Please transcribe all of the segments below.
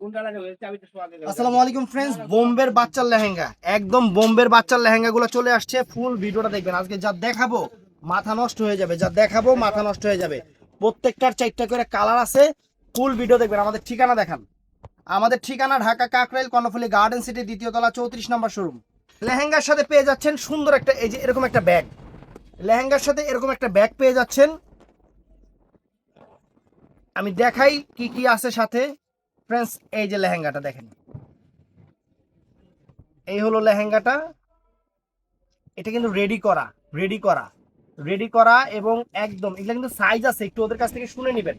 আসসালামু আলাইকুম ফ্রেন্ডস, বোম্বের বাচ্চার লেহেঙ্গা, একদম বোম্বের বাচ্চার লেহেঙ্গা গুলো চলে আসছে। ফুল ভিডিওটা দেখবেন। আজকে যা দেখাবো মাথা নষ্ট হয়ে যাবে, যা দেখাবো মাথা নষ্ট হয়ে যাবে। প্রত্যেকটার 4টা করে কালার আছে। ফুল ভিডিও দেখবেন। আমাদের ঠিকানা দেখান। আমাদের ঠিকানা ঢাকা কাকরাইল কর্ণফুলী গার্ডেন সিটি, দ্বিতীয় তলা, 34 নম্বর শোরুম। লেহেঙ্গার সাথে পেয়ে যাচ্ছেন সুন্দর একটা, এই যে এরকম একটা ব্যাগ। লেহেঙ্গার সাথে এরকম একটা ব্যাগ পেয়ে যাচ্ছেন। আমি দেখাই কি কি আছে সাথে। ফ্রেন্ডস, এই যে লেহেঙ্গাটা দেখেন, এই হলো লেহেঙ্গাটা। এটা কিন্তু রেডি করা এবং একদম এগুলো কিন্তু সাইজ আছে, একটু ওদের কাছ থেকে শুনে নেবেন।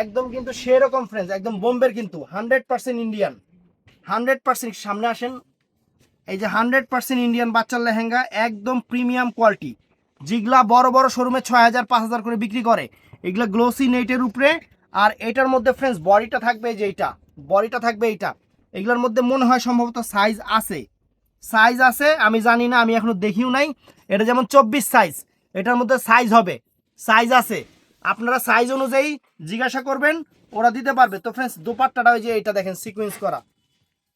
একদম কিন্তু সেরকম ফ্রেন্ডস, একদম বোম্বের, কিন্তু 100% ইন্ডিয়ান। 100% সামনে আসেন। এই যে 100% ইন্ডিয়ান বাচ্চার লেহেঙ্গা, একদম প্রিমিয়াম কোয়ালিটি। যেগুলা বড় বড় শোরুমে 6000 5000 করে বিক্রি করে, এগুলা গ্লোসি নেটের উপরে। আর এটার মধ্যে ফ্রেন্ডস বডিটা থাকবে, যে এইটা বডিটা থাকবে এইটা। এগুলোর মধ্যে মনে হয় সম্ভবত সাইজ আছে, আমি জানি না, আমি এখনো দেখিও নাই। এটা যেমন 24 সাইজ, এটার মধ্যে সাইজ আছে। আপনারা সাইজ অনুযায়ী জিজ্ঞাসা করবেন, ওরা দিতে পারবে। তো ফ্রেন্ডস, দোপাট্টাটা ওই যে এটা দেখেন, সিকোয়েন্স করা।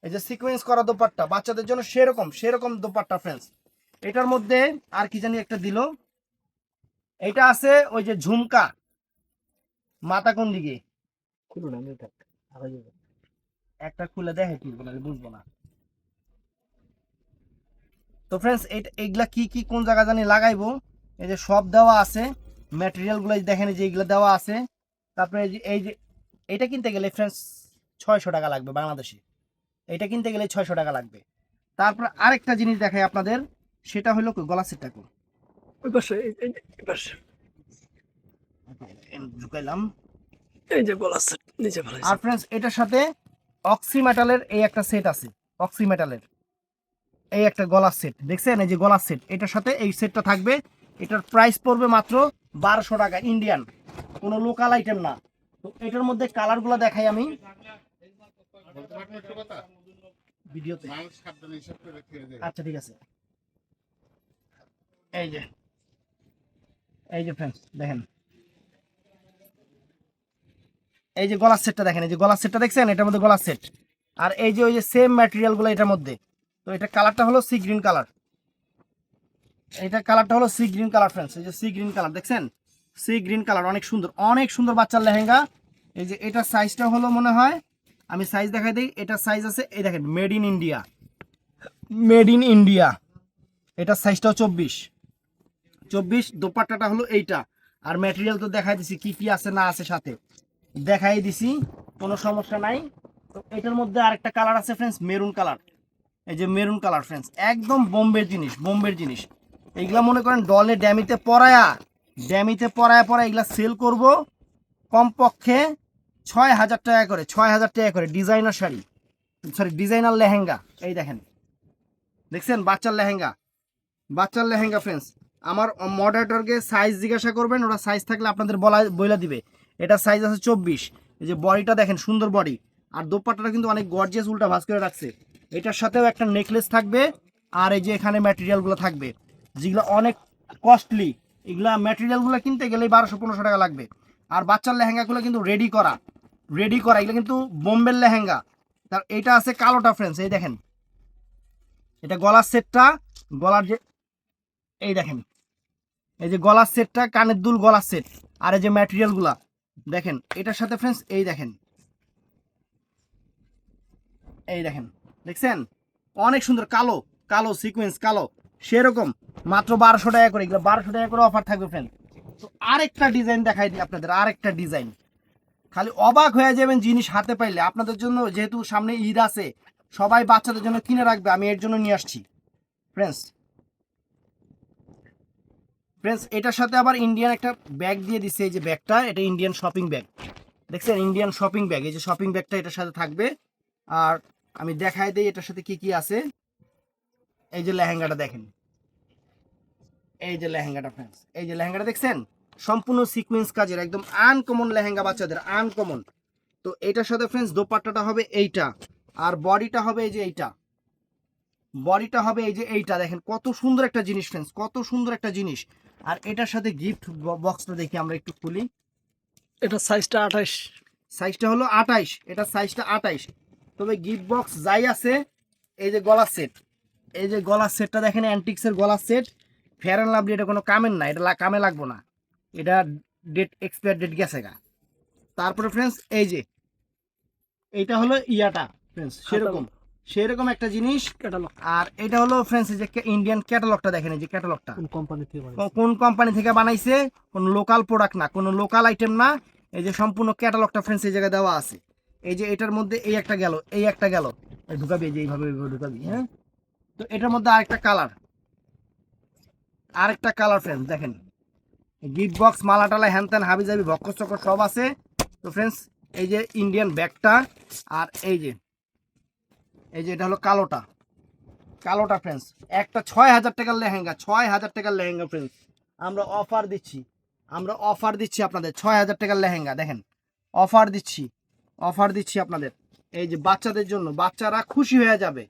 এই যে সিকোয়েন্স করা দোপাট্টা বাচ্চাদের জন্য, সেরকম দোপাট্টা ফ্রেন্ডস। এটার মধ্যে আর কি জানি একটা দিল, এটা আছে ওই যে ঝুমকা। মাথা কোন দিকে খুলুন, আমি একটা খুলে দেখে কি বুঝবো না। তো ফ্রেন্ডস, এইগুলা কি কি কোন জায়গা জানি লাগাইবো, এই যে সব দেওয়া আছে। ম্যাটেরিয়ালগুলো দেখেন, যে এইগুলো দেওয়া আছে। তারপরে এই যে এটা কিনতে গেলে ফ্রেন্ডস 600 টাকা লাগবে বাংলাদেশে। এটা কিনতে গেলে 600 টাকা লাগবে। তারপর আরেকটা জিনিস দেখাই আপনাদের, সেটা হলো গলা সেটটা ওই পাশে এই পাশে ঢুকাইলাম। এই যে গলা সেট নিচে ফেলাইছে। আর ফ্রেন্ডস, এটার সাথে অক্সি মেটালের এই একটা সেট আছে। অক্সি মেটালের এই একটা গলার সেট দেখছেন, এই যে গলার সেট, এটার সাথে এই সেটটা থাকবে। এটার প্রাইস পড়বে মাত্র 1200 টাকা, ইন্ডিয়ান, কোনো লোকাল আইটেম না। তো এটার মধ্যে কালারগুলো দেখাই আমি ভিডিওতে। আচ্ছা ঠিক আছে। এই যে ফ্রেন্ডস দেখেন, এই যে গলার সেটটা দেখেন, এই যে গলার সেটটা দেখছেন, এটার মধ্যে গলার সেট। আর এই যে ওই যে সেম ম্যাটেরিয়ালগুলো এটার মধ্যে। তো এটা কালারটা হলো সি গ্রিন কালার। এটা কালারটা হলো সি গ্রিন কালার ফ্রেন্ডস, এই যে সি গ্রিন কালার দেখছেন, সি গ্রিন কালার, অনেক সুন্দর বাচ্চার লেহেঙ্গা। এই যে এটার সাইজটা হলো মনে হয়, আমি সাইজ দেখাই দিই। এটার সাইজ আছে, এই দেখেন, মেড ইন ইন্ডিয়া। এটার সাইজটাও 24। দোপাট্টাটা হলো এইটা। আর ম্যাটেরিয়াল তো দেখাই দিছি কি কি আছে না আছে, সাথে দেখাই দিছি, কোনো সমস্যা নাই। তো এটার মধ্যে আরেকটা কালার আছে ফ্রেন্ডস, মেরুন কালার। এই যে মেরুন কালার ফ্রেন্ডস, একদম বোম্বের জিনিস। এইগুলা মনে করেন ডলে ড্যামিতে পরায়া এগুলা সেল করব কমপক্ষে 6000 টাকা করে, 6000 টাকা করে। ডিজাইনার লেহেঙ্গা। এই দেখেন, দেখছেন বাচ্চার লেহেঙ্গা ফ্রেন্ডস। আমার মডারেটরকে সাইজ জিজ্ঞাসা করবেন, ওরা সাইজ থাকলে আপনাদের বইলা দিবে। এটা সাইজ আছে 24। এই যে বডিটা দেখেন, সুন্দর বডি। আর দোপাট্টাটা কিন্তু অনেক গর্জিয়াস, উল্টা ভাঁজ করে রাখছে। এটার সাথেও একটা নেকলেস থাকবে। আর এই যে এখানে ম্যাটেরিয়ালগুলো থাকবে, যেগুলো অনেক কস্টলি। এগুলা ম্যাটেরিয়ালগুলো কিনতে গেলে 1200-1500 টাকা লাগবে। আর বাচ্চার লেহেঙ্গাগুলো কিন্তু রেডি করা এগুলো কিন্তু বোম্বের লেহেঙ্গা। তার এটা আছে কালোটা ফ্রেন্ডস, এই দেখেন, এটা গলার সেটটা। গলার যে এই দেখেন, এই যে গলার সেটটা, কানের দুল গলার সেট। আর এই যে ম্যাটেরিয়ালগুলা দেখেন এটার সাথে ফ্রেন্ডস, এই দেখেন দেখছেন, অনেক সুন্দর, কালো কালো সিকোয়েন্স, কালো সেরকম। মাত্র 1200 টাকা করে, এগুলো 1200 টাকা করে অফার থাকবে ফ্রেন্ড। তো আরেকটা ডিজাইন দেখাই দিই আপনাদের, আরেকটা ডিজাইন। খালি অবাক হয়ে যাবেন জিনিস হাতে পাইলে। আপনাদের জন্য, যেহেতু সামনে ঈদ আছে, সবাই বাচ্চাদের জন্য কিনে রাখবে, আমি এর জন্য নিয়ে আসছি ফ্রেন্ডস। এটার সাথে আবার ইন্ডিয়ান একটা ব্যাগ দিয়ে দিচ্ছে। এই যে ব্যাগটা, এটা ইন্ডিয়ান শপিং ব্যাগ দেখছেন, ইন্ডিয়ান শপিং ব্যাগ। এই যে শপিং ব্যাগটা এটার সাথে থাকবে। আর আমি দেখাই দিই এটার সাথে কি কি আছে। এই যে লেহেঙ্গাটা দেখেন, এই যে লেহেঙ্গাটা ফ্রেন্ডস, এই যে লেহেঙ্গাটা দেখছেন, সম্পূর্ণ সিকোয়েন্স কাজের, একদম আনকমন লেহেঙ্গা বাচ্চাদের, আনকমন। তো এটার সাথে ফ্রেন্ডস দোপাট্টাটা হবে এইটা। আর বডিটা হবে এই যে এইটা দেখেন, কত সুন্দর একটা জিনিস ফ্রেন্ডস, কত সুন্দর একটা জিনিস। আর এটার সাথে গিফট বক্সটা দেখি আমরা একটু খুলি। এটা সাইজটা 28। সাইজটা হলো 28, এটা সাইজটা 28। তবে গিফট বক্স যাই আছে, এই যে গলার সেট, এই যে গলার সেটটা দেখেন, অ্যান্টিক্সের গলার সেট, ফেয়ার অ্যান্ড লাভলি, এটা কোনো কামের না, এটা কামে লাগবো না, এটা ডেট এক্সপায়ার ডেট গেছে গা। তারপরে ফ্রেন্ডস এই যে এইটা হলো ইয়াটা ফ্রেন্ডস, সেরকম একটা জিনিস। ক্যাটালগ আর এটা হলো ফ্রেন্ডস এই যে ইন্ডিয়ান ক্যাটালগটা দেখেন, এই যে ক্যাটালগটা কোন কোম্পানি থেকে কোন কোম্পানি থেকে বানাইছে, কোন লোকাল প্রোডাক্ট না, কোন লোকাল আইটেম না। এই যে সম্পূর্ণ ক্যাটালগটা ফ্রেন্ডস এই জায়গায় দেওয়া আছে। এই যে এটার মধ্যে এই একটা গেল, এই একটা গেল, ঢুকাবি, এই যে এইভাবে ঢুকাবি। হ্যাঁ, তো এটার মধ্যে আরেকটা কালার ফ্রেন্ডস দেখেন, গিফট বক্স, মালা টালা, হ্যান ত্যান, হাবি জাবি, ভক্কর চক্কর সব আছে। তো ফ্রেন্ডস এই যে ইন্ডিয়ান ব্যাগটা, আর এই যে এটা হলো কালোটা ফ্রেন্ডস, একটা 6,000 টাকার লেহেঙ্গা, 6,000 টাকার লেহেঙ্গা ফ্রেন্ডস, আমরা অফার দিচ্ছি আপনাদের 6,000 টাকার লেহেঙ্গা। দেখেন অফার দিচ্ছি আপনাদের, এই যে বাচ্চাদের জন্য, বাচ্চারা খুশি হয়ে যাবে।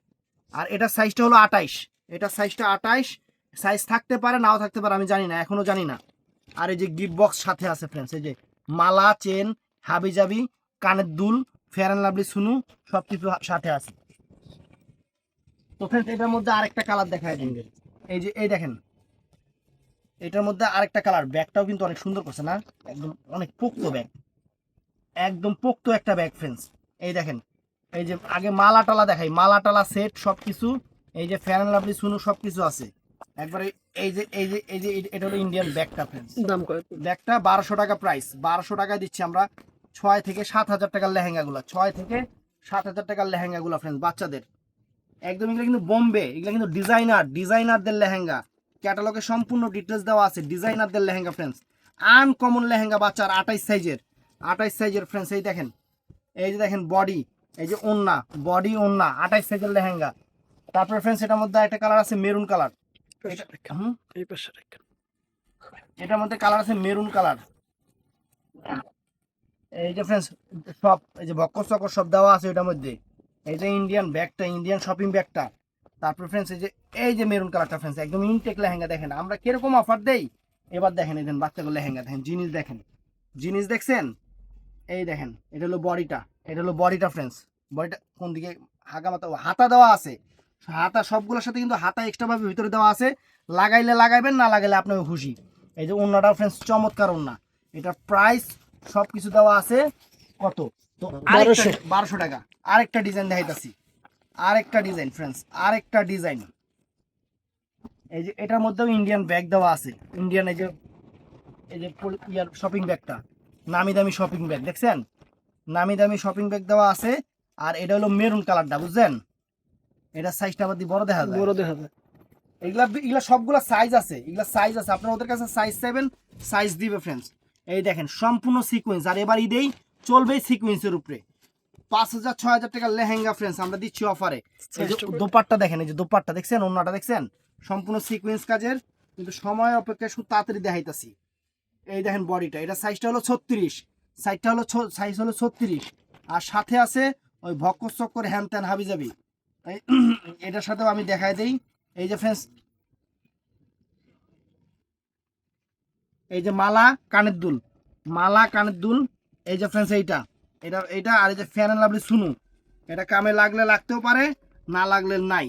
আর এটার সাইজটা হলো 28, এটার সাইজটা 28, সাইজ থাকতে পারে নাও থাকতে পারে, আমি জানি না, এখনো জানি না। আর এই যে গিফট বক্স সাথে আছে ফ্রেন্ডস, এই যে মালা, চেন, হাবি জাবি, কানের দুল, ফেয়ার অ্যান্ড লাভলি সুনু, সব কিছু সাথে আছে। তো ফ্রেন্ডস এটার মধ্যে আরেকটা কালার দেখায় দিন, এই যে এই দেখেন, এটার মধ্যে আরেকটা কালার, ব্যাগটাও কিন্তু অনেক সুন্দর করছে না, একদম অনেক পোক্ত ব্যাগ, একদম পোক্ত একটা ব্যাগ ফ্রেন্ডস। এই দেখেন, এই যে আগে মালা টালা দেখাই, মালা টালা সেট সবকিছু, এই যে ফেয়ার অ্যান্ড লাভলি সুনু সবকিছু আছে একবারে। এই যে এটা হলো ইন্ডিয়ান ব্যাগটা ফ্রেন্ডস, দাম কত? ব্যাগটা 1200 টাকা প্রাইস, 1200 টাকায় দিচ্ছি আমরা 6 থেকে 7,000 টাকার লেহেঙ্গাগুলো, 6 থেকে 7,000 টাকার লেহেঙ্গাগুলো ফ্রেন্ডস বাচ্চাদের। একদম এগুলো কিন্তু বোম্বে, এগুলো কিন্তু ডিজাইনারদের লেহেঙ্গা, ক্যাটালগে সম্পূর্ণ ডিটেলস দেওয়া আছে, ডিজাইনারদের লেহেঙ্গা ফ্রেন্ডস, আনকমন লেহেঙ্গা বাচ্চার 28 সাইজের ফ্রেন্ডস। এই দেখেন, এই যে দেখেন বডি, এই যে ওন্না, বডি ওন্না, 28 সাইজের লেহেঙ্গা। তারপরে ফ্রেন্ডস এটার মধ্যে একটা কালার আছে মেরুন কালার, এই পাশে রাখেন। এটার মধ্যে কালার আছে মেরুন কালার। এই যে ফ্রেন্ডস সব, এই যে বক্কর চক্কর সব দেওয়া আছে এটার মধ্যে। এই যে ইন্ডিয়ান ব্যাগটা, ইন্ডিয়ান শপিং ব্যাগটা। তারপর ফ্রেন্ডস এই যে মেরুন কালারটা ফ্রেন্ডস, একদম ইনটেক লেহেঙ্গা। দেখেন আমরা কিরকম অফার দেই, এবার দেখেন এই বাচ্চাগুলো লেহেঙ্গা দেখেন, জিনিস দেখছেন, এই দেখেন এটা হলো বডিটা ফ্রেন্ডস। বডিটা কোন দিকে, হাতা দেওয়া আছে, হাতা সবগুলোর সাথে কিন্তু হাতা এক্সট্রা ভাবে ভিতরে দেওয়া আছে, লাগাইলে লাগাইবেন, না লাগাইলে আপনার খুশি। এই যে ওন্নাটা ফ্রেন্ডস চমৎকার ওন্না, এটার প্রাইস সব কিছু দেওয়া আছে কত, তো 1200 টাকা। আরেকটা ডিজাইন দেখাইতাছি, আরেকটা ডিজাইন ফ্রেন্ডস, আরেকটা ডিজাইন, এই যে এটার মধ্যেও ইন্ডিয়ান ব্যাগ দেওয়া আছে, ইন্ডিয়ান এই যে ইয়ার শপিং ব্যাগটা, নামি দামি শপিং ব্যাগ দেখছেন, নামি দামি শপিং ব্যাগ দেওয়া আছে। আর এটা হলো মেরুন কালারটা, বুঝছেন, এটার সাইজটা আবার বড় দেখা যায়, এগুলা সবগুলা সাইজ আছে, আপনার ওদের কাছে সাইজ 7 সাইজ দিবে ফ্রেন্ডস। এই দেখেন সম্পূর্ণ সিকোয়েন্স, আর এবার ঈদেই চলবে সিকোয়েন্সের উপরে। 5,000-6,000 টাকার লেহেঙ্গা ফ্রেন্ডস আমরা দিচ্ছি অফারে। এই যে দোপাট্টা দেখেন, এই যে দোপাট্টা দেখছেন, ওন্নাটা দেখছেন, সম্পূর্ণ সিকোয়েন্স কাজের, কিন্তু সময় অপেক্ষা শুধু তাড়াতাড়ি দেখাইতাছি। এই দেখেন বডিটা, এটা সাইজটা হলো 36, সাইজ হলো 36। আর সাথে আছে ওই ভক্কর চক্কর হ্যান ত্যান হাবি যাবি, এটার সাথেও আমি দেখাই দেই। এই যে ফ্রেন্ডস, এই যে মালা কানের দুল, এই যে ফ্রেন্ডস এইটা আর এই যে ফেয়ার অ্যান্ড লাভলি সুনু, এটা কামে লাগলে লাগতেও পারে, না লাগলে নাই।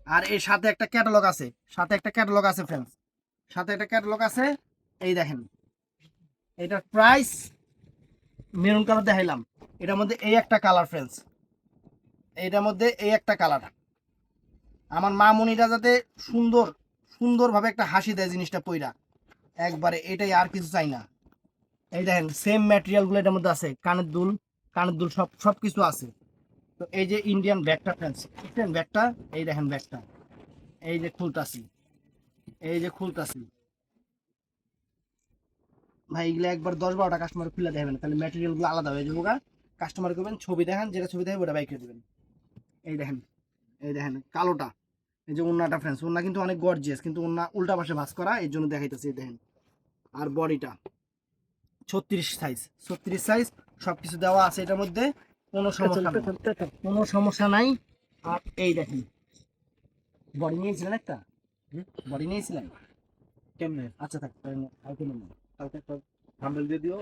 আর এর সাথে একটা ক্যাটালগ আছে, ফ্রেন্ডস, এই দেখেন এটার প্রাইস, মেরুন কালার দেখাইলাম, এটার মধ্যে এই একটা কালার ফ্রেন্ডস, এইটার মধ্যে এই একটা কালার। আমার মা মনিরা যাতে সুন্দরভাবে একটা হাসি দেয় জিনিসটা পইরা একবারে, এটাই, আর কিছু চাই না। এই দেখেন সেম ম্যাটেরিয়ালগুলো এটার মধ্যে আছে, কানের দুল সব কিছু আছে। তো এই যে ইন্ডিয়ান ব্যাগটা ফ্রেন্ডস, দেখছেন ব্যাগটা, এই দেখেন ব্যাগটা, এই যে খুলতাছি ভাই, এগুলো একবার 10-12টা কাস্টমার খুলে দেবেন, তাহলে ম্যাটেরিয়ালগুলো আলাদা হয়ে যাবো। কাস্টমার করবেন ছবি দেখান, যেটা ছবি দেখবে ওটা বাইকে দেবেন। এই দেখেন কালোটা, এই যে ওন্নাটা ফ্রেন্ডস, ওন্না কিন্তু অনেক গর্জিয়াস, কিন্তু ওন্না উল্টা পাশে ভাঁজ করা, এই জন্য দেখাইতেছে। দেখেন, আর বডিটা 36 সাইজ, সবকিছু দেওয়া আছে এটার মধ্যে, কোনো সমস্যা নাই। আর এই দেখেন বডি নিয়েছিলেন একটা, কেমনে, আচ্ছা থাক,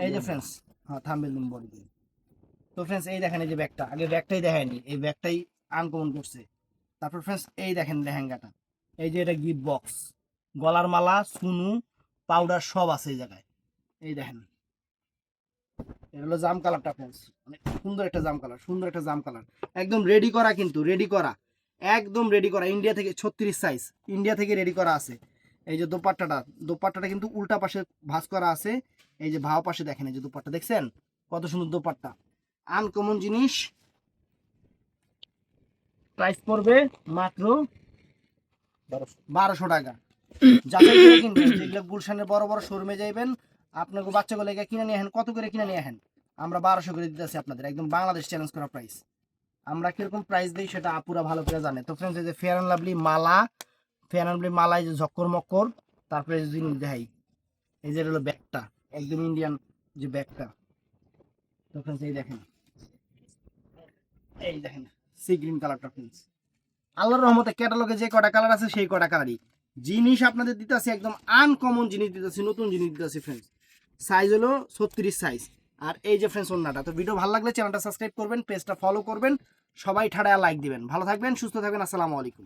এই যে ফ্রেন্ডস হ্যাঁ থাম্বনেল দিন বডি দিন। তো ফ্রেন্ডস এই দেখেন এই যে ব্যাগটা, আগে ব্যাগটাই দেখায়নি, এই ব্যাগটাই আনকমন করছে। তারপর ফ্রেন্ডস এই দেখেন লেহেঙ্গাটা, এই যে এটা গিফট বক্স, গলার মালা, সুনু, পাউডার সব আছে এই জায়গায়। এই দেখেন এটা হলো জাম কালারটা ফ্রেন্ডস, অনেক সুন্দর একটা জাম কালার, সুন্দর একটা জাম কালার, একদম রেডি করা, কিন্তু রেডি করা, একদম রেডি করা, ইন্ডিয়া থেকে 36 সাইজ, ইন্ডিয়া থেকে রেডি করা আছে। এই যে দোপাট্টাটা কিন্তু উল্টা পাশে ভাঁজ করা আছে, এই যে ভাও পাশে দেখেন, এই যে দোপাট্টা দেখছেন কত সুন্দর দোপাট্টা, আনকমন জিনিস। প্রাইস পড়বে মাত্র 1200 টাকা। যাচাই করে কিনবেন, যেগুলো গুলশানের বড় বড় শোরুমে যাইবেন, আপনাকে বাচ্চাগুলো কিনে নিয়ে আসেন, কত করে কিনে নিয়ে আসেন, আমরা 1200 করে দিতেছি আপনাদের, একদম বাংলাদেশ চ্যালেঞ্জ করা প্রাইস। আমরা কিরকম প্রাইস দিই সেটা আপুরা ভালো করে জানে। তো ফ্রেন্ডস এই যে ফেয়ার অ্যান্ড লাভলি মালা, ফেয়ার অ্যান্ড লাভলি মালা, এই যে ঝক্কর মক্কর, তারপরে এই যে জিনিস দেখাই, এই যে এটা হলো ব্যাগটা, একদম ইন্ডিয়ান যে ব্যাগটা। তো ফ্রেন্ডস এই দেখেন সি গ্রিন কালারটা ফ্রেন্ডস, আল্লাহর রহমতে ক্যাটালগে যে কটা কালার আছে সেই কটা কালারই জিনিস আপনাদের দিতেছি, একদম আনকমন জিনিস দিতেছি, নতুন জিনিস দিতেছি ফ্রেন্ডস। সাইজ হলো 36 সাইজ। আর এই যে ফ্রেন্ডস ওন্নাটা। তো ভিডিও ভালো লাগলে চ্যানেলটা সাবস্ক্রাইব করবেন, পেজটা ফলো করবেন, সবাই ঠাড়া লাইক দিবেন। ভালো থাকবেন, সুস্থ থাকবেন, আসসালামু আলাইকুম।